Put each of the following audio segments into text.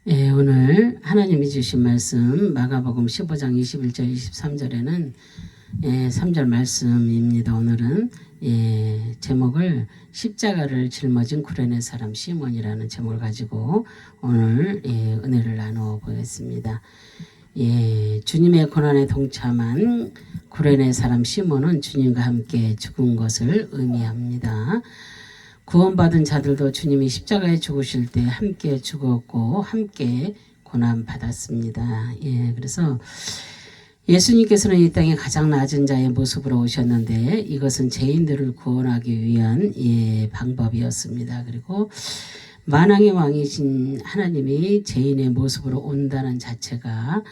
예, 오늘 하나님이 주신 말씀 마가복음 15장 21절 23절에는 3절 말씀입니다. 오늘은 제목을 십자가를 짊어진 구레네 사람 시몬이라는 제목을 가지고 오늘 은혜를 나누어 보겠습니다. 주님의 고난에 동참한 구레네 사람 시몬은 주님과 함께 죽은 것을 의미합니다. 구원받은 자들도 주님이 십자가에 죽으실 때 함께 죽었고 함께 고난받았습니다. 그래서 예수님께서는 이 땅에 가장 낮은 자의 모습으로 오셨는데 이것은 죄인들을 구원하기 위한 방법이었습니다. 그리고 만왕의 왕이신 하나님이 죄인의 모습으로 온다는 자체가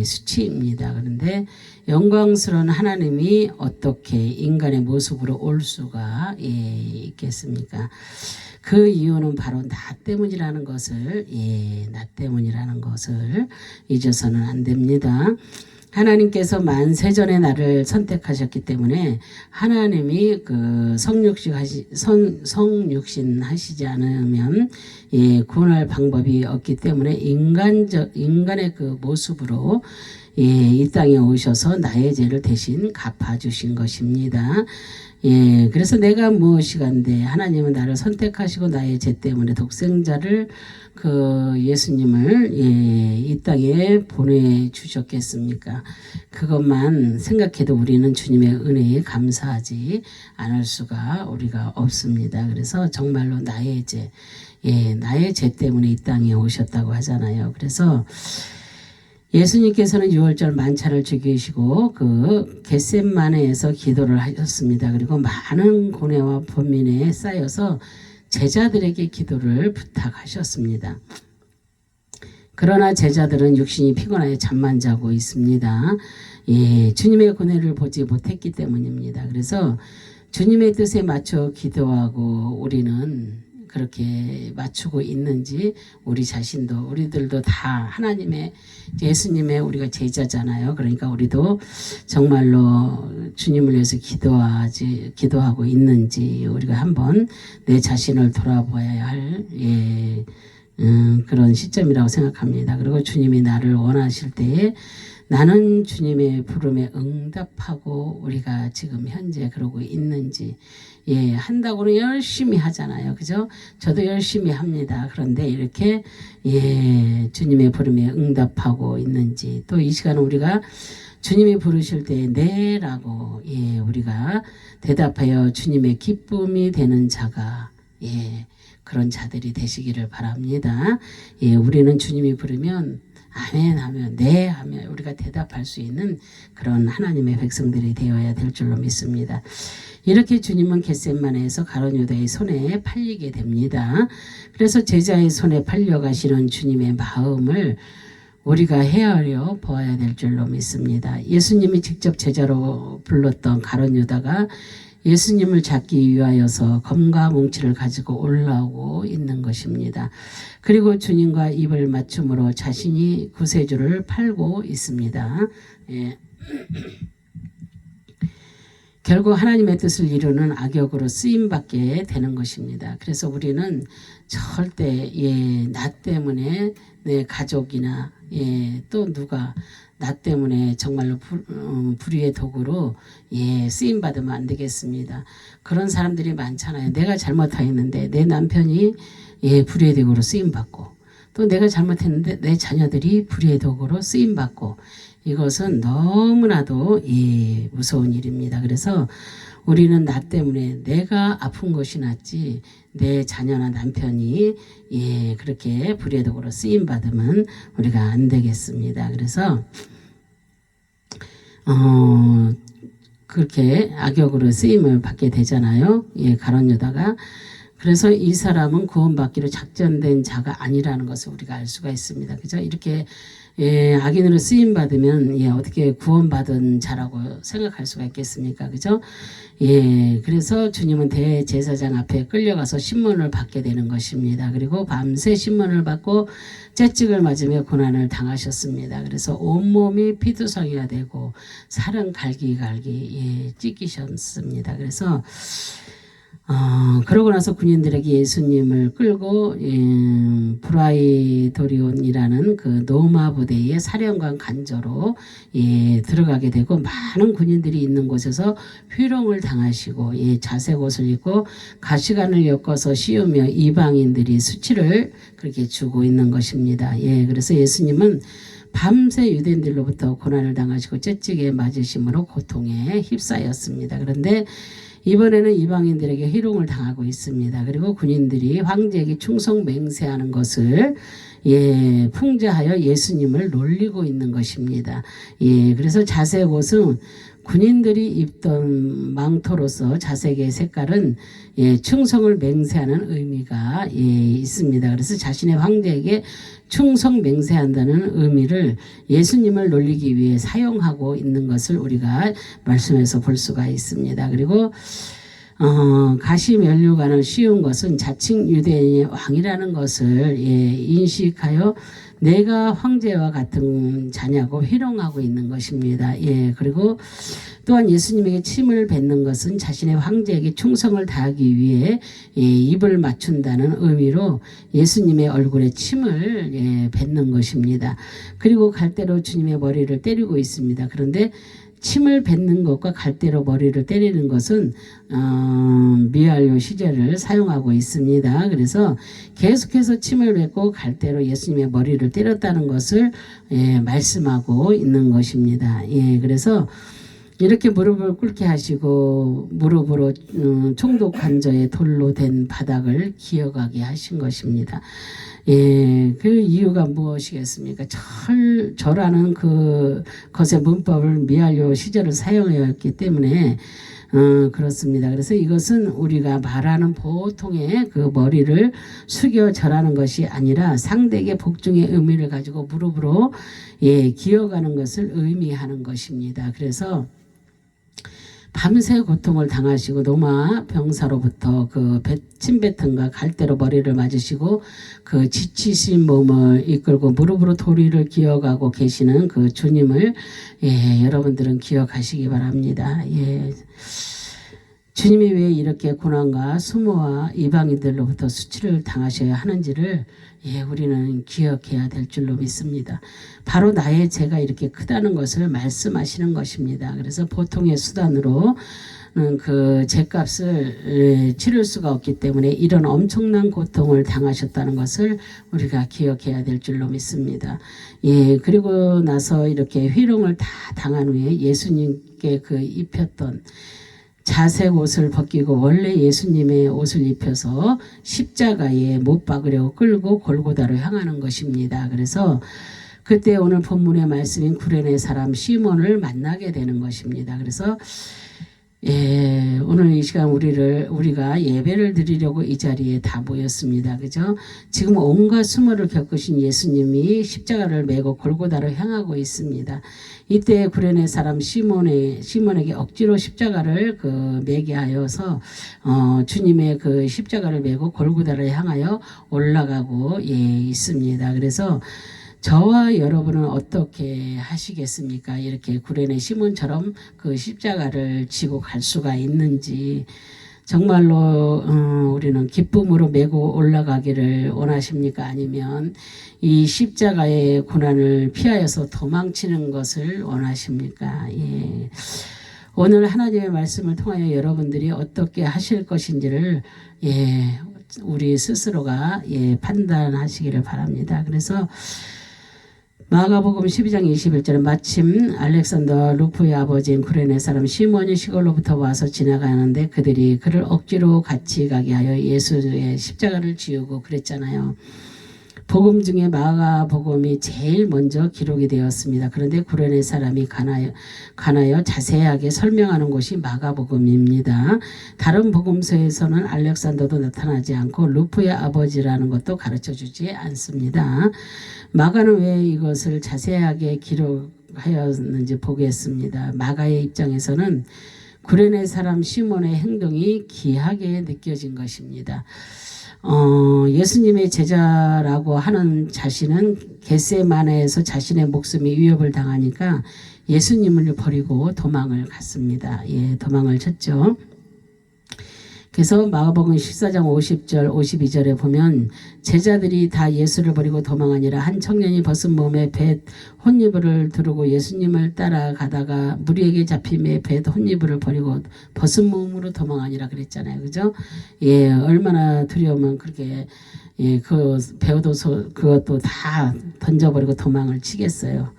수치입니다. 그런데 영광스러운 하나님이 어떻게 인간의 모습으로 올 수가 있겠습니까? 그 이유는 바로 나 때문이라는 것을 잊어서는 안 됩니다. 하나님께서 만세전에 나를 선택하셨기 때문에 하나님이 그 성육신 하시지 않으면 구원할 방법이 없기 때문에 인간의 그 모습으로 이 땅에 오셔서 나의 죄를 대신 갚아주신 것입니다. 그래서 내가 무엇이간데 하나님은 나를 선택하시고 나의 죄 때문에 독생자를 그 예수님을 이 땅에 보내주셨겠습니까? 그것만 생각해도 우리는 주님의 은혜에 감사하지 않을 수가 우리가 없습니다. 그래서 정말로 나의 죄 때문에 이 땅에 오셨다고 하잖아요. 그래서 예수님께서는 6월절 만찬을 즐기시고 그 겟세마네에서 기도를 하셨습니다. 그리고 많은 고뇌와 번민에 쌓여서 제자들에게 기도를 부탁하셨습니다. 그러나 제자들은 육신이 피곤하여 잠만 자고 있습니다. 주님의 고뇌를 보지 못했기 때문입니다. 그래서 주님의 뜻에 맞춰 기도하고 우리는 그렇게 맞추고 있는지 우리 자신도 우리들도 다 하나님의 예수님의 우리가 제자잖아요. 그러니까 우리도 정말로 주님을 위해서 기도하고 있는지 우리가 한번 내 자신을 돌아봐야 할 그런 시점이라고 생각합니다. 그리고 주님이 나를 원하실 때에 나는 주님의 부름에 응답하고 우리가 지금 현재 그러고 있는지 한다고는 열심히 하잖아요. 그죠? 저도 열심히 합니다. 그런데 이렇게 주님의 부름에 응답하고 있는지 또 이 시간은 우리가 주님이 부르실 때 네라고 우리가 대답하여 주님의 기쁨이 되는 자가 그런 자들이 되시기를 바랍니다. 우리는 주님이 부르면 아멘 하면 네 하면 우리가 대답할 수 있는 그런 하나님의 백성들이 되어야 될 줄로 믿습니다. 이렇게 주님은 겟세마네에서 가룟 유다의 손에 팔리게 됩니다. 그래서 제자의 손에 팔려가시는 주님의 마음을 우리가 헤아려 보아야 될 줄로 믿습니다. 예수님이 직접 제자로 불렀던 가룟 유다가 예수님을 잡기 위하여서 검과 뭉치를 가지고 올라오고 있는 것입니다. 그리고 주님과 입을 맞춤으로 자신이 구세주를 팔고 있습니다. 결국 하나님의 뜻을 이루는 악역으로 쓰임받게 되는 것입니다. 그래서 우리는 절대 나 때문에 내 가족이나 또 누가 나 때문에 정말로 불의의 도구로 쓰임받으면 안 되겠습니다. 그런 사람들이 많잖아요. 내가 잘못했는데 내 남편이 불의의 도구로 쓰임받고 또 내가 잘못했는데 내 자녀들이 불의의 도구로 쓰임받고 이것은 너무나도 무서운 일입니다. 그래서 우리는 나 때문에 내가 아픈 것이 낫지 내 자녀나 남편이 그렇게 불의의 도구로 쓰임받으면 우리가 안 되겠습니다. 그래서 그렇게 악역으로 쓰임을 받게 되잖아요. 가룟 유다가. 그래서 이 사람은 구원받기로 작정된 자가 아니라는 것을 우리가 알 수가 있습니다. 그죠? 이렇게 악인으로 쓰임받으면 어떻게 구원받은 자라고 생각할 수가 있겠습니까? 그죠? 그래서 주님은 대제사장 앞에 끌려가서 신문을 받게 되는 것입니다. 그리고 밤새 신문을 받고 채찍을 맞으며 고난을 당하셨습니다. 그래서 온몸이 피투성이가 되고 살은 갈기갈기 찢기셨습니다. 그래서 그러고 나서 군인들에게 예수님을 끌고 브라이도리온이라는 그 노마 부대의 사령관 간저로 들어가게 되고, 많은 군인들이 있는 곳에서 회롱을 당하시고 자색 옷을 입고 가시관을 엮어서 씌우며 이방인들이 수치를 그렇게 주고 있는 것입니다. 그래서 예수님은 밤새 유대인들로부터 고난을 당하시고 째찌게 맞으심으로 고통에 휩싸였습니다. 그런데 이번에는 이방인들에게 희롱을 당하고 있습니다. 그리고 군인들이 황제에게 충성 맹세하는 것을 풍자하여 예수님을 놀리고 있는 것입니다. 그래서 자색 옷은 군인들이 입던 망토로서 자색의 색깔은 충성을 맹세하는 의미가 있습니다. 그래서 자신의 황제에게 충성 맹세한다는 의미를 예수님을 놀리기 위해 사용하고 있는 것을 우리가 말씀에서 볼 수가 있습니다. 그리고 가시 면류관을 씌운 것은 자칭 유대인의 왕이라는 것을 인식하여 내가 황제와 같은 자냐고 희롱하고 있는 것입니다. 그리고 또한 예수님에게 침을 뱉는 것은 자신의 황제에게 충성을 다하기 위해 입을 맞춘다는 의미로 예수님의 얼굴에 침을 뱉는 것입니다. 그리고 갈대로 주님의 머리를 때리고 있습니다. 그런데 침을 뱉는 것과 갈대로 머리를 때리는 것은 미알료 시제를 사용하고 있습니다. 그래서 계속해서 침을 뱉고 갈대로 예수님의 머리를 때렸다는 것을 말씀하고 있는 것입니다. 그래서 이렇게 무릎을 꿇게 하시고 무릎으로 총독 관저에 돌로 된 바닥을 기어가게 하신 것입니다. 그 이유가 무엇이겠습니까? 절하는 것의 문법을 미알료 시제를 사용하였기 때문에 그렇습니다. 그래서 이것은 우리가 말하는 보통의 그 머리를 숙여 절하는 것이 아니라 상대에게 복종의 의미를 가지고 무릎으로 기어가는 것을 의미하는 것입니다. 그래서 밤새 고통을 당하시고 노마 병사로부터 그 침뱉음과 갈대로 머리를 맞으시고 그 지치신 몸을 이끌고 무릎으로 도리를 기어가고 계시는 그 주님을 여러분들은 기억하시기 바랍니다. 주님이 왜 이렇게 고난과 수모와 이방인들로부터 수치를 당하셔야 하는지를 우리는 기억해야 될 줄로 믿습니다. 바로 나의 죄가 이렇게 크다는 것을 말씀하시는 것입니다. 그래서 보통의 수단으로 그 죄값을 치를 수가 없기 때문에 이런 엄청난 고통을 당하셨다는 것을 우리가 기억해야 될 줄로 믿습니다. 그리고 나서 이렇게 희롱을 다 당한 후에 예수님께 그 입혔던 자색 옷을 벗기고 원래 예수님의 옷을 입혀서 십자가에 못 박으려고 끌고 골고다로 향하는 것입니다. 그래서 그때 오늘 본문의 말씀인 구레네 사람 시몬을 만나게 되는 것입니다. 그래서 오늘 이 시간 우리가 예배를 드리려고 이 자리에 다 모였습니다. 그죠? 지금 온갖 수모를 겪으신 예수님이 십자가를 메고 골고다로 향하고 있습니다. 이때 구레네 사람 시몬에게 억지로 십자가를 메게 하여서 주님의 그 십자가를 메고 골고다를 향하여 올라가고 있습니다. 그래서 저와 여러분은 어떻게 하시겠습니까? 이렇게 구레네 시몬처럼 그 십자가를 지고 갈 수가 있는지 정말로 우리는 기쁨으로 메고 올라가기를 원하십니까? 아니면 이 십자가의 고난을 피하여서 도망치는 것을 원하십니까? 오늘 하나님의 말씀을 통하여 여러분들이 어떻게 하실 것인지를 우리 스스로가 판단하시기를 바랍니다. 그래서 마가복음 12장 21절에 마침 알렉산더 루프의 아버지인 구레네 사람 시몬이 시골로부터 와서 지나가는데 그들이 그를 억지로 같이 가게 하여 예수의 십자가를 지우고 그랬잖아요. 복음 중에 마가복음이 제일 먼저 기록이 되었습니다. 그런데 구레네 사람이 가나여 자세하게 설명하는 곳이 마가복음입니다. 다른 복음서에서는 알렉산더도 나타나지 않고 루프의 아버지라는 것도 가르쳐주지 않습니다. 마가는 왜 이것을 자세하게 기록하였는지 보겠습니다. 마가의 입장에서는 구레네 사람 시몬의 행동이 귀하게 느껴진 것입니다. 예수님의 제자라고 하는 자신은 겟세마네에서 자신의 목숨이 위협을 당하니까 예수님을 버리고 도망을 갔습니다. 도망을 쳤죠. 그래서 마가복음 14장 50절 52절에 보면 제자들이 다 예수를 버리고 도망하니라. 한 청년이 벗은 몸에 벳 혼이불을 두르고 예수님을 따라가다가 무리에게 잡힘에 벳 혼이불을 버리고 벗은 몸으로 도망하니라 그랬잖아요. 그죠? 예, 얼마나 두려우면 그렇게 예, 그 배우도 그것도 다 던져버리고 도망을 치겠어요.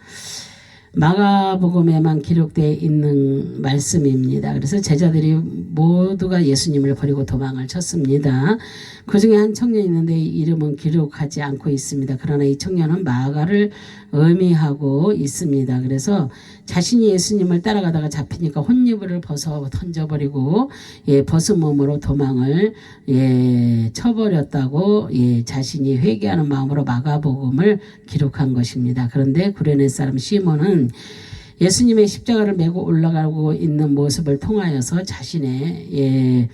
마가복음에만 기록되어 있는 말씀입니다. 그래서 제자들이 모두가 예수님을 버리고 도망을 쳤습니다. 그 중에 한 청년이 있는데 이름은 기록하지 않고 있습니다. 그러나 이 청년은 마가를 의미하고 있습니다. 그래서 자신이 예수님을 따라가다가 잡히니까 혼이불을 벗어 던져버리고 예, 벗은 몸으로 도망을 예, 쳐버렸다고 예, 자신이 회개하는 마음으로 마가복음을 기록한 것입니다. 그런데 구레네 사람 시몬은 예수님의 십자가를 메고 올라가고 있는 모습을 통하여서 자신이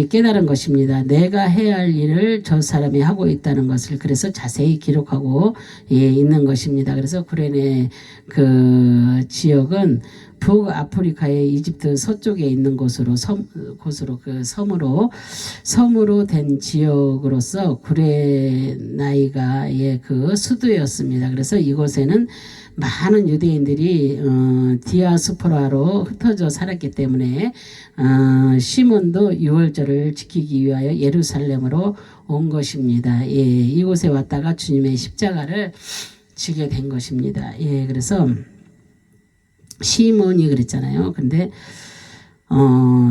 깨달은 것입니다. 내가 해야 할 일을 저 사람이 하고 있다는 것을 그래서 자세히 기록하고 있는 것입니다. 그래서 구레네 그 지역은 북아프리카의 이집트 서쪽에 있는 곳으로 그 섬으로 된 지역으로서 구레나이가의 그 수도였습니다. 그래서 이곳에는 많은 유대인들이 디아스포라로 흩어져 살았기 때문에 시몬도 유월절을 지키기 위하여 예루살렘으로 온 것입니다. 예, 이곳에 왔다가 주님의 십자가를 지게 된 것입니다. 예, 그래서 시몬이 그랬잖아요. 근데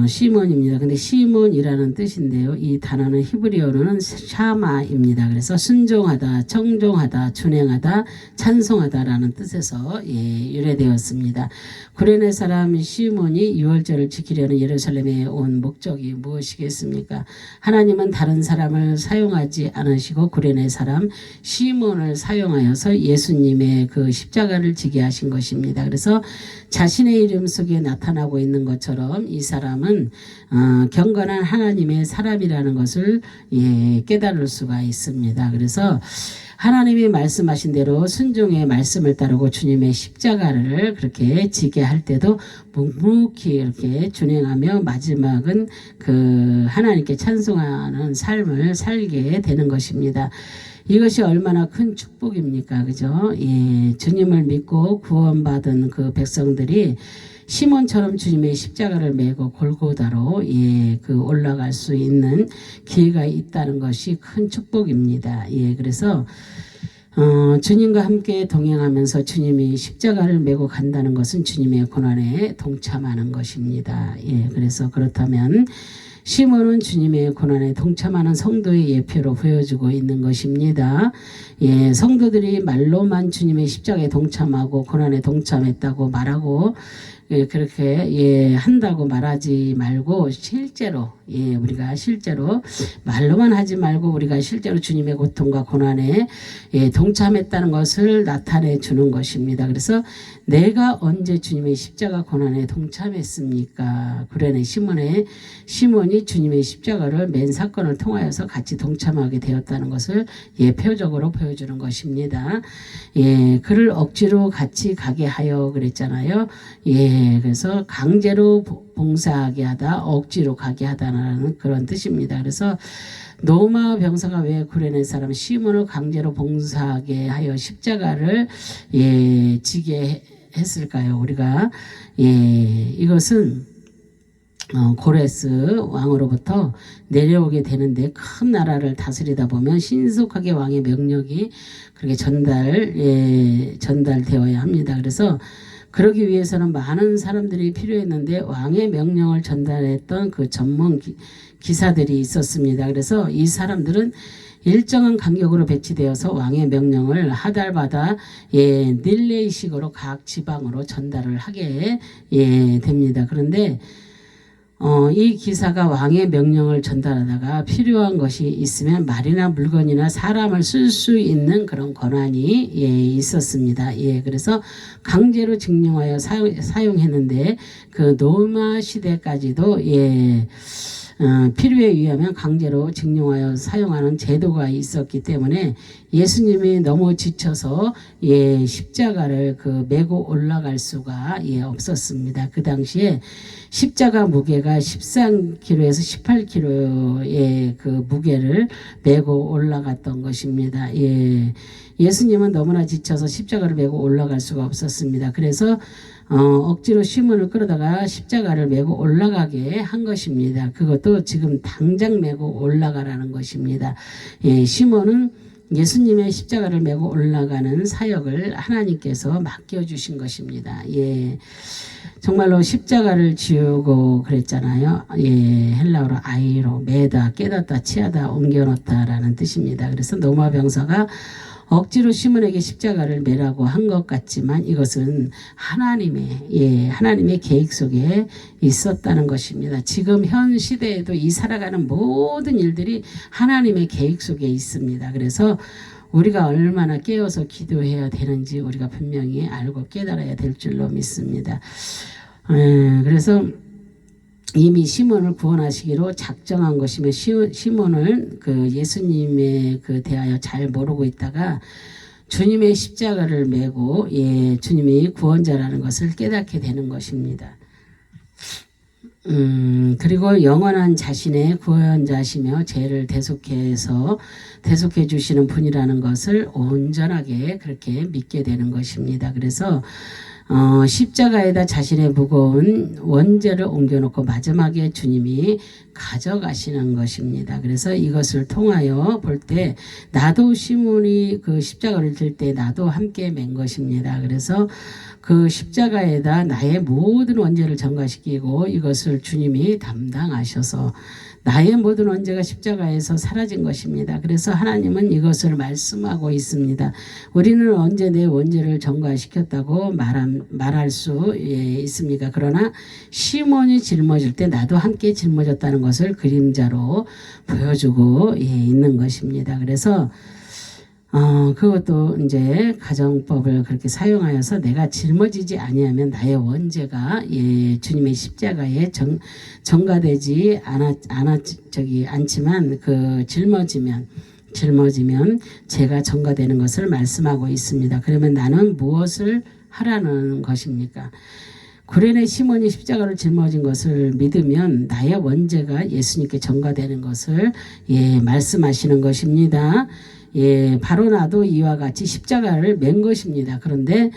시몬입니다. 근데 시몬이라는 뜻인데요. 이 단어는 히브리어로는 샤마입니다. 그래서 순종하다, 청종하다, 준행하다, 찬송하다라는 뜻에서 유래되었습니다. 구레네 사람 시몬이 유월절을 지키려는 예루살렘에 온 목적이 무엇이겠습니까? 하나님은 다른 사람을 사용하지 않으시고 구레네 사람 시몬을 사용하여서 예수님의 그 십자가를 지게 하신 것입니다. 그래서 자신의 이름 속에 나타나고 있는 것처럼 이 사람은 경건한 하나님의 사람이라는 것을 깨달을 수가 있습니다. 그래서 하나님이 말씀하신 대로 순종의 말씀을 따르고 주님의 십자가를 그렇게 지게 할 때도 묵묵히 이렇게 준행하며 마지막은 그 하나님께 찬송하는 삶을 살게 되는 것입니다. 이것이 얼마나 큰 축복입니까? 그죠? 예, 주님을 믿고 구원받은 그 백성들이 시몬처럼 주님의 십자가를 메고 골고다로 그 올라갈 수 있는 기회가 있다는 것이 큰 축복입니다. 예, 그래서 주님과 함께 동행하면서 주님이 십자가를 메고 간다는 것은 주님의 고난에 동참하는 것입니다. 예, 그래서 그렇다면 시몬은 주님의 고난에 동참하는 성도의 예표로 보여주고 있는 것입니다. 예, 성도들이 말로만 주님의 십자가에 동참하고 고난에 동참했다고 말하고 그렇게 한다고 말하지 말고 실제로 우리가 실제로 말로만 하지 말고 우리가 실제로 주님의 고통과 고난에 동참했다는 것을 나타내 주는 것입니다. 그래서 내가 언제 주님의 십자가 고난에 동참했습니까? 구레네 시몬이 주님의 십자가를 맨 사건을 통하여서 같이 동참하게 되었다는 것을 예표적으로 보여주는 것입니다. 그를 억지로 같이 가게 하여 그랬잖아요. 그래서 강제로 봉사하게 하다, 억지로 가게 하다라는 그런 뜻입니다. 그래서 노마 병사가 왜 구레네 사람 시몬을 강제로 봉사하게 하여 십자가를 지게 했을까요? 우리가 이것은 고레스 왕으로부터 내려오게 되는데 큰 나라를 다스리다 보면 신속하게 왕의 명령이 그렇게 전달되어야 합니다. 그래서 그러기 위해서는 많은 사람들이 필요했는데 왕의 명령을 전달했던 그 전문 기사들이 있었습니다. 그래서 이 사람들은 일정한 간격으로 배치되어서 왕의 명령을 하달마다 릴레이식으로 각 지방으로 전달을 하게 됩니다. 그런데 이 기사가 왕의 명령을 전달하다가 필요한 것이 있으면 말이나 물건이나 사람을 쓸 수 있는 그런 권한이 있었습니다. 그래서 강제로 징용하여 사용했는데 그 노마 시대까지도 필요에 의하면 강제로 징용하여 사용하는 제도가 있었기 때문에 예수님이 너무 지쳐서 십자가를 메고 올라갈 수가 없었습니다. 그 당시에 십자가 무게가 13kg에서 18kg의 그 무게를 메고 올라갔던 것입니다. 예수님은 너무나 지쳐서 십자가를 메고 올라갈 수가 없었습니다. 그래서 억지로 시몬을 끌어다가 십자가를 메고 올라가게 한 것입니다. 그것도 지금 당장 메고 올라가라는 것입니다. 시몬은 예수님의 십자가를 메고 올라가는 사역을 하나님께서 맡겨주신 것입니다. 정말로 십자가를 지우고 그랬잖아요. 헬라어로 아이로 메다, 깨닫다, 치하다, 옮겨놓다라는 뜻입니다. 그래서 노마 병사가 억지로 시몬에게 십자가를 매라고 한 것 같지만 이것은 하나님의 계획 속에 있었다는 것입니다. 지금 현 시대에도 이 살아가는 모든 일들이 하나님의 계획 속에 있습니다. 그래서 우리가 얼마나 깨어서 기도해야 되는지 우리가 분명히 알고 깨달아야 될 줄로 믿습니다. 그래서 이미 시몬을 구원하시기로 작정한 것이며 시몬을 예수님에 대하여 잘 모르고 있다가 주님의 십자가를 메고 주님이 구원자라는 것을 깨닫게 되는 것입니다. 그리고 영원한 자신의 구원자시며 죄를 대속해 주시는 분이라는 것을 온전하게 그렇게 믿게 되는 것입니다. 그래서 십자가에다 자신의 무거운 원죄를 옮겨놓고 마지막에 주님이 가져가시는 것입니다. 그래서 이것을 통하여 볼 때 나도 시몬이 그 십자가를 들 때 나도 함께 맨 것입니다. 그래서 그 십자가에다 나의 모든 원죄를 전가시키고 이것을 주님이 담당하셔서 나의 모든 원죄가 십자가에서 사라진 것입니다. 그래서 하나님은 이것을 말씀하고 있습니다. 우리는 언제 내 원죄를 전가시켰다고 말할 수 있습니까? 그러나 시몬이 짊어질 때 나도 함께 짊어졌다는 것을 그림자로 보여주고 있는 것입니다. 그래서 그것도 이제 가정법을 그렇게 사용하여서 내가 짊어지지 아니하면 나의 원죄가 주님의 십자가에 전가되지 않지만 짊어지면 죄가 전가되는 것을 말씀하고 있습니다. 그러면 나는 무엇을 하라는 것입니까? 구레네 시몬이 십자가를 짊어진 것을 믿으면 나의 원죄가 예수님께 전가되는 것을 말씀하시는 것입니다. 바로 나도 이와 같이 십자가를 맨 것입니다. 그런데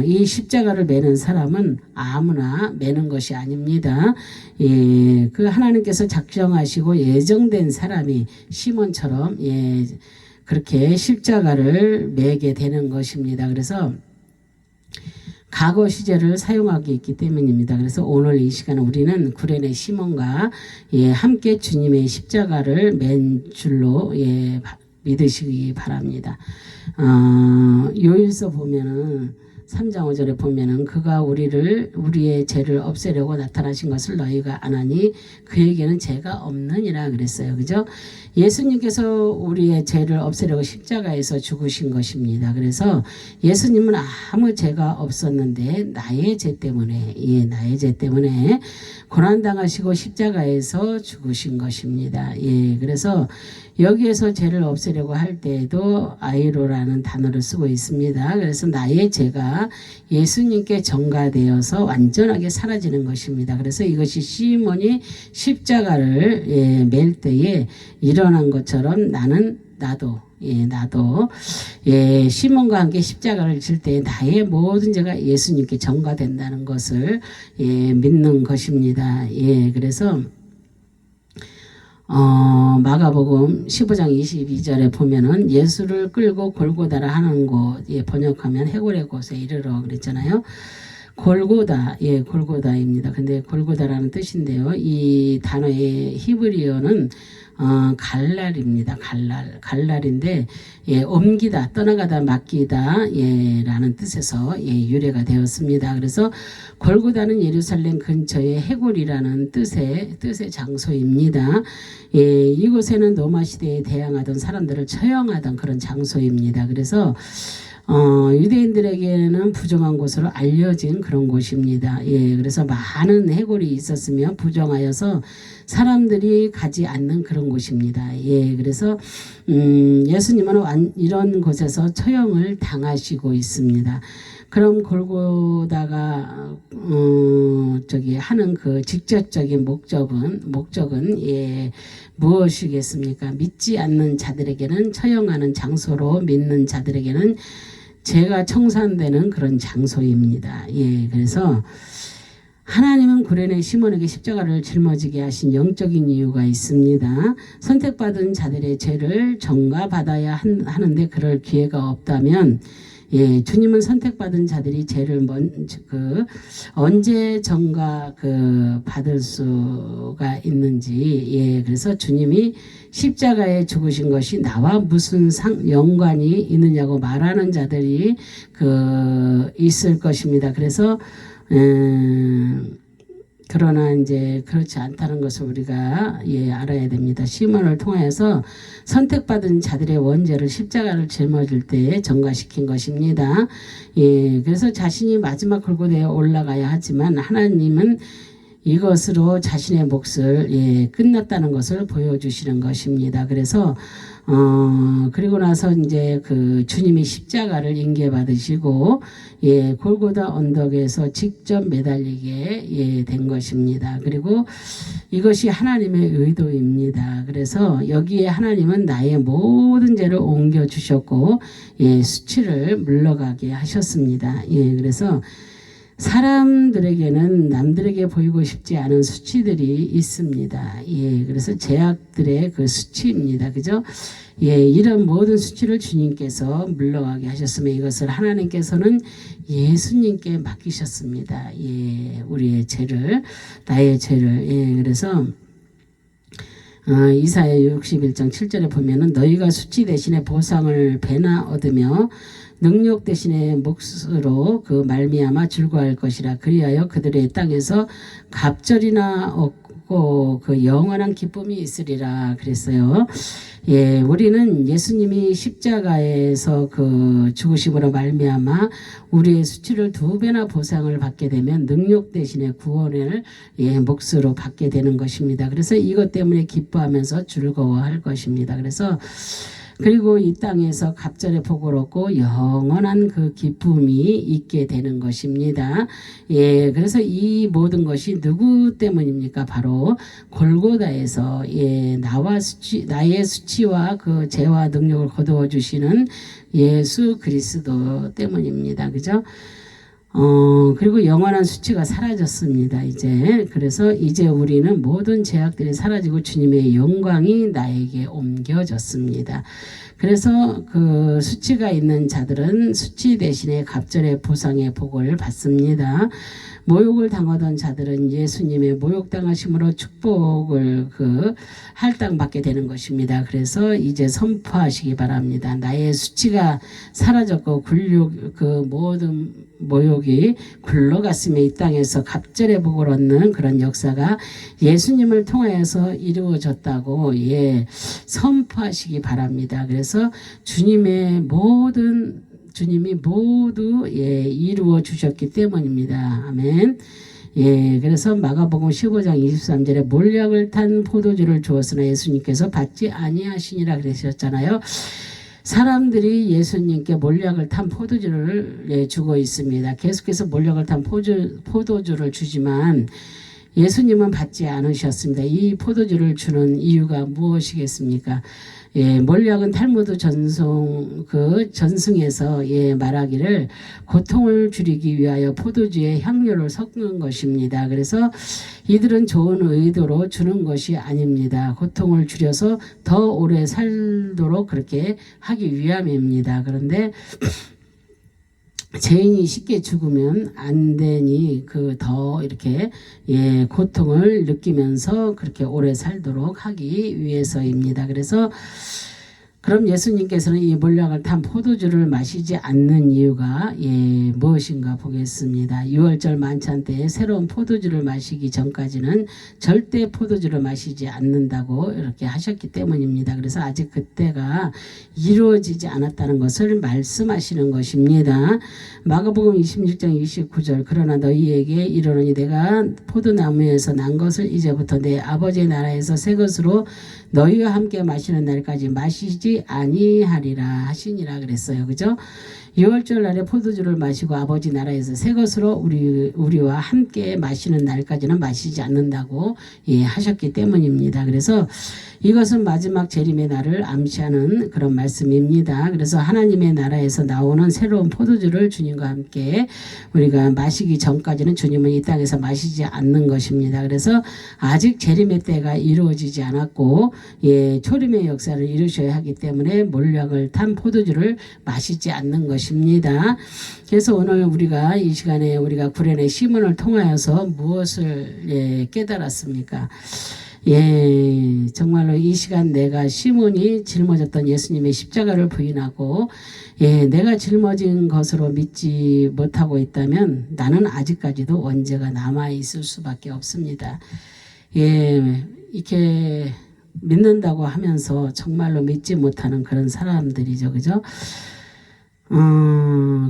이 십자가를 매는 사람은 아무나 매는 것이 아닙니다. 그 하나님께서 작정하시고 예정된 사람이 시몬처럼 그렇게 십자가를 매게 되는 것입니다. 그래서 과거 시제를 사용하고 있기 때문입니다. 그래서 오늘 이 시간에 우리는 구레네 시몬과 함께 주님의 십자가를 맨 줄로 믿으시기 바랍니다. 요일서 보면은 3장 5절에 보면은 그가 우리의 죄를 없애려고 나타나신 것을 너희가 아나니 그에게는 죄가 없느니라 그랬어요. 그죠? 예수님께서 우리의 죄를 없애려고 십자가에서 죽으신 것입니다. 그래서 예수님은 아무 죄가 없었는데 나의 죄 때문에 고난당하시고 십자가에서 죽으신 것입니다. 그래서 여기에서 죄를 없애려고 할 때에도 아이로라는 단어를 쓰고 있습니다. 그래서 나의 죄가 예수님께 전가되어서 완전하게 사라지는 것입니다. 그래서 이것이 시몬이 십자가를 맬 때에 일어난 것처럼 나도 시몬과 함께 십자가를 질 때 나의 모든 죄가 예수님께 전가된다는 것을 믿는 것입니다. 그래서 마가복음 15장 22절에 보면은 예수를 끌고 골고다라 하는 곳, 번역하면 해골의 곳에 이르러 그랬잖아요. 골고다입니다. 근데 골고다라는 뜻인데요. 이 단어의 히브리어는 갈랄입니다. 갈랄인데 옮기다, 떠나가다, 맡기다 라는 뜻에서 유래가 되었습니다. 그래서 골고다는 예루살렘 근처의 해골이라는 뜻의 장소입니다. 이곳에는 로마 시대에 대항하던 사람들을 처형하던 그런 장소입니다. 그래서 유대인들에게는 부정한 곳으로 알려진 그런 곳입니다. 예, 그래서 많은 해골이 있었으며 부정하여서 사람들이 가지 않는 그런 곳입니다. 예, 그래서 예수님은 이런 곳에서 처형을 당하시고 있습니다. 그럼 골고다가 저기 하는 그 직접적인 목적은 예, 무엇이겠습니까? 믿지 않는 자들에게는 처형하는 장소로, 믿는 자들에게는 죄가 청산되는 그런 장소입니다. 예, 그래서 하나님은 구레네 시몬에게 십자가를 짊어지게 하신 영적인 이유가 있습니다. 선택받은 자들의 죄를 전가받아야 하는데 그럴 기회가 없다면, 예, 주님은 선택받은 자들이 죄를 언제 전가 받을 수가 있는지, 예, 그래서 주님이 십자가에 죽으신 것이 나와 무슨 연관이 있느냐고 말하는 자들이 있을 것입니다. 그래서 그러나 이제 그렇지 않다는 것을 우리가 예, 알아야 됩니다. 시몬을 통하여서 선택받은 자들의 원죄를 십자가를 짊어질 때에 전가시킨 것입니다. 예, 그래서 자신이 마지막 골고다에 올라가야 하지만 하나님은 이것으로 자신의 몫을 예, 끝났다는 것을 보여주시는 것입니다. 그래서 그리고 나서 이제 주님이 십자가를 인계받으시고 예, 골고다 언덕에서 직접 매달리게 예, 된 것입니다. 그리고 이것이 하나님의 의도입니다. 그래서 여기에 하나님은 나의 모든 죄를 옮겨 주셨고 예, 수치를 물러가게 하셨습니다. 예, 그래서 사람들에게는 남들에게 보이고 싶지 않은 수치들이 있습니다. 예, 그래서 죄악들의 수치입니다. 그죠? 예, 이런 모든 수치를 주님께서 물러가게 하셨으며 이것을 하나님께서는 예수님께 맡기셨습니다. 예, 우리의 죄를, 나의 죄를. 예, 그래서 이사야 61장 7절에 보면은 너희가 수치 대신에 보상을 배나 얻으며 능력 대신에 몫으로 말미암아 즐거워할 것이라. 그리하여 그들의 땅에서 갑절이나 얻고 영원한 기쁨이 있으리라 그랬어요. 예, 우리는 예수님이 십자가에서 죽으심으로 말미암아 우리의 수치를 2배나 보상을 받게 되면 능력 대신에 구원을 예, 몫으로 받게 되는 것입니다. 그래서 이것 때문에 기뻐하면서 즐거워할 것입니다. 그리고 이 땅에서 갑절의 복을 얻고 영원한 기쁨이 있게 되는 것입니다. 예, 그래서 이 모든 것이 누구 때문입니까? 바로 골고다에서 예, 나의 수치와 죄와 능력을 거두어 주시는 예수 그리스도 때문입니다. 그죠? 그리고 영원한 수치가 사라졌습니다. 그래서 이제 우리는 모든 죄악들이 사라지고 주님의 영광이 나에게 옮겨졌습니다. 그래서 수치가 있는 자들은 수치 대신에 갑절의 보상의 복을 받습니다. 모욕을 당하던 자들은 예수님의 모욕당하심으로 축복을 할당받게 되는 것입니다. 그래서 이제 선포하시기 바랍니다. 나의 수치가 사라졌고 모든 모욕이 굴러갔으며 이 땅에서 갑절의 복을 얻는 그런 역사가 예수님을 통하여서 이루어졌다고 예, 선포하시기 바랍니다. 그래서 주님이 모두 예, 이루어 주셨기 때문입니다. 아멘. 예, 그래서 마가복음 15장 23절에 몰약을 탄 포도주를 주었으나 예수님께서 받지 아니하시니라 그러셨잖아요. 사람들이 예수님께 몰약을 탄 포도주를 예, 주고 있습니다. 계속해서 몰약을 탄 포도주를 주지만 예수님은 받지 않으셨습니다. 이 포도주를 주는 이유가 무엇이겠습니까? 예, 몰약은 탈무드 전승에서 예, 말하기를 고통을 줄이기 위하여 포도주에 향료를 섞는 것입니다. 그래서 이들은 좋은 의도로 주는 것이 아닙니다. 고통을 줄여서 더 오래 살도록 그렇게 하기 위함입니다. 그런데 죄인이 쉽게 죽으면 안 되니 더 이렇게 예, 고통을 느끼면서 그렇게 오래 살도록 하기 위해서입니다. 그래서 그럼 예수님께서는 이 몰약을 탄 포도주를 마시지 않는 이유가 무엇인가 보겠습니다. 6월절 만찬 때 새로운 포도주를 마시기 전까지는 절대 포도주를 마시지 않는다고 이렇게 하셨기 때문입니다. 그래서 아직 그때가 이루어지지 않았다는 것을 말씀하시는 것입니다. 마가복음 26장 29절 그러나 너희에게 이르노니 내가 포도나무에서 난 것을 이제부터 내 아버지의 나라에서 새 것으로 너희와 함께 마시는 날까지 마시지 아니하리라 하시니라 그랬어요. 그죠? 6월절 날에 포도주를 마시고 아버지 나라에서 새 것으로 우리와 함께 마시는 날까지는 마시지 않는다고 하셨기 때문입니다. 그래서 이것은 마지막 재림의 날을 암시하는 그런 말씀입니다. 그래서 하나님의 나라에서 나오는 새로운 포도주를 주님과 함께 우리가 마시기 전까지는 주님은 이 땅에서 마시지 않는 것입니다. 그래서 아직 재림의 때가 이루어지지 않았고 초림의 역사를 이루셔야 하기 때문에 몰약을 탄 포도주를 마시지 않는 것입니다. 그래서 오늘 우리가 이 시간에 우리가 구련의 시문을 통하여서 무엇을 깨달았습니까? 정말로 이 시간 내가 시몬이 짊어졌던 예수님의 십자가를 부인하고 내가 짊어진 것으로 믿지 못하고 있다면 나는 아직까지도 원죄가 남아 있을 수밖에 없습니다. 이렇게 믿는다고 하면서 정말로 믿지 못하는 그런 사람들이죠. 그죠?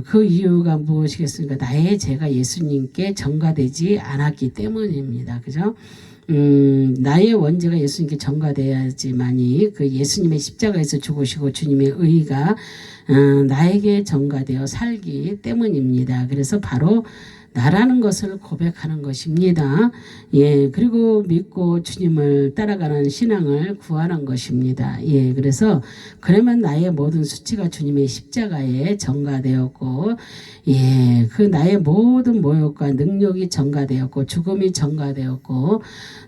그 이유가 무엇이겠습니까? 나의 죄가 예수님께 전가되지 않았기 때문입니다. 그죠? 나의 원죄가 예수님께 전가되어야지만이 그 예수님의 십자가에서 죽으시고 주님의 의가 나에게 전가되어 살기 때문입니다. 그래서 바로 나라는 것을 고백하는 것입니다. 그리고 믿고 주님을 따라가는 신앙을 구하는 것입니다. 그래서 그러면 나의 모든 수치가 주님의 십자가에 전가되었고, 그 나의 모든 모욕과 능력이 전가되었고, 죽음이 전가되었고,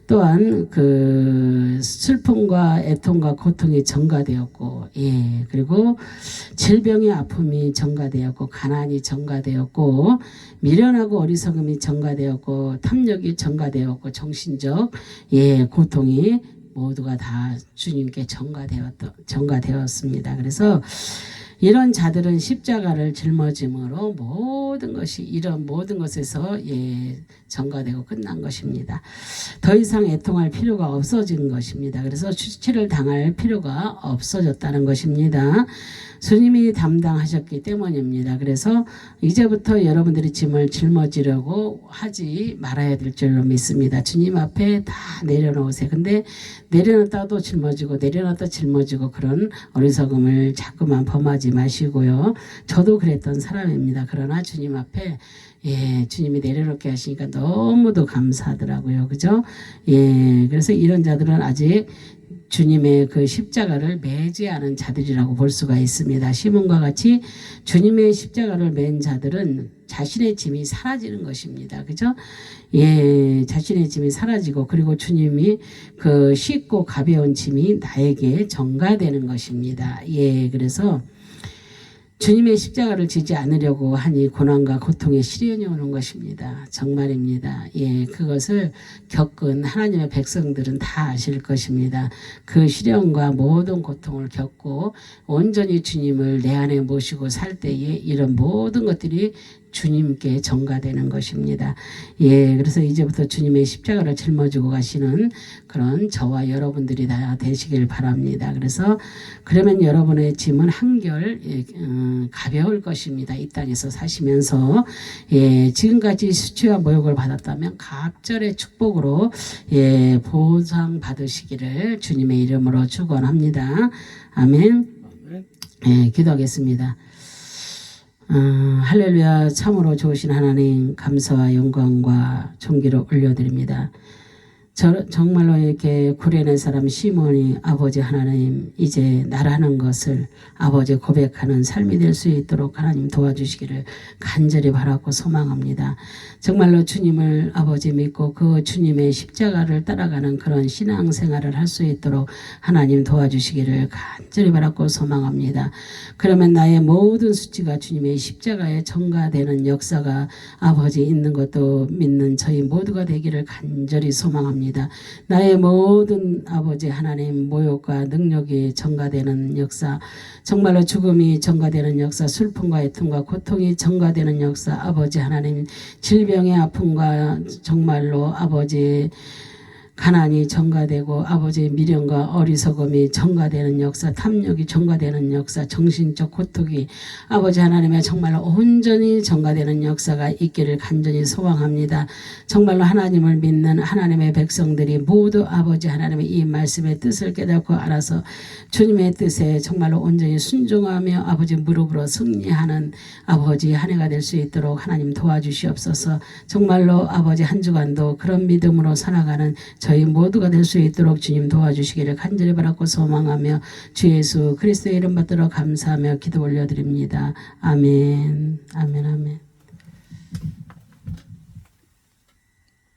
또한 그 슬픔과 애통과 고통이 전가되었고, 그리고 질병의 아픔이 전가되었고, 가난이 전가되었고, 미련하고 어리석음이 전가되었고, 탐욕이 전가되었고, 정신적 고통이 모두가 다 주님께 전가되었습니다. 그래서 이런 자들은 십자가를 짊어짐으로 모든 것이 이런 모든 것에서 전가되고 끝난 것입니다. 더 이상 애통할 필요가 없어진 것입니다. 그래서 수치를 당할 필요가 없어졌다는 것입니다. 주님이 담당하셨기 때문입니다. 그래서 이제부터 여러분들이 짐을 짊어지려고 하지 말아야 될 줄로 믿습니다. 주님 앞에 다 내려놓으세요. 근데 내려놨다도 짊어지고 내려놨다 짊어지고 그런 어리석음을 자꾸만 범하지 마시고요. 저도 그랬던 사람입니다. 그러나 주님 앞에 주님이 내려놓게 하시니까 너무도 감사하더라고요. 그죠? 그래서 이런 자들은 아직 주님의 그 십자가를 매지 않은 자들이라고 볼 수가 있습니다. 시몬과 같이 주님의 십자가를 맨 자들은 자신의 짐이 사라지는 것입니다. 그죠? 자신의 짐이 사라지고 그리고 주님이 그 쉽고 가벼운 짐이 나에게 전가되는 것입니다. 그래서 주님의 십자가를 지지 않으려고 하니 고난과 고통의 시련이 오는 것입니다. 정말입니다. 그것을 겪은 하나님의 백성들은 다 아실 것입니다. 그 시련과 모든 고통을 겪고 온전히 주님을 내 안에 모시고 살 때에 이런 모든 것들이 주님께 전가되는 것입니다. 그래서 이제부터 주님의 십자가를 짊어지고 가시는 그런 저와 여러분들이 다 되시길 바랍니다. 그래서 그러면 여러분의 짐은 한결 가벼울 것입니다. 이 땅에서 사시면서 지금까지 수치와 모욕을 받았다면 갑절의 축복으로 보상 받으시기를 주님의 이름으로 축원합니다. 아멘. 기도하겠습니다. 할렐루야. 참으로 좋으신 하나님 감사와 영광과 존귀를 올려드립니다. 정말로 이렇게 구련의 사람 시몬이 아버지 하나님 이제 나라는 것을 아버지 고백하는 삶이 될 수 있도록 하나님 도와주시기를 간절히 바라고 소망합니다. 정말로 주님을 아버지 믿고 그 주님의 십자가를 따라가는 그런 신앙생활을 할 수 있도록 하나님 도와주시기를 간절히 바라고 소망합니다. 그러면 나의 모든 수치가 주님의 십자가에 전가되는 역사가 아버지 있는 것도 믿는 저희 모두가 되기를 간절히 소망합니다. 원합니다. 나의 모든 아버지 하나님 모욕과 능력이 전가되는 역사, 정말로 죽음이 전가되는 역사, 슬픔과 애통과 고통이 전가되는 역사, 아버지 하나님 질병의 아픔과 정말로 아버지 가난이 전가되고 아버지의 미련과 어리석음이 전가되는 역사, 탐욕이 전가되는 역사, 정신적 고통이 아버지 하나님의 정말로 온전히 전가되는 역사가 있기를 간절히 소망합니다. 정말로 하나님을 믿는 하나님의 백성들이 모두 아버지 하나님의 이 말씀의 뜻을 깨닫고 알아서 주님의 뜻에 정말로 온전히 순종하며 아버지 무릎으로 승리하는 아버지 한 해가 될 수 있도록 하나님 도와주시옵소서. 정말로 아버지 한 주간도 그런 믿음으로 살아가는 저희 모두가 될 수 있도록 주님 도와주시기를 간절히 바라고 소망하며 주 예수 그리스도의 이름 받들어 감사하며 기도 올려드립니다. 아멘. 아멘. 아멘.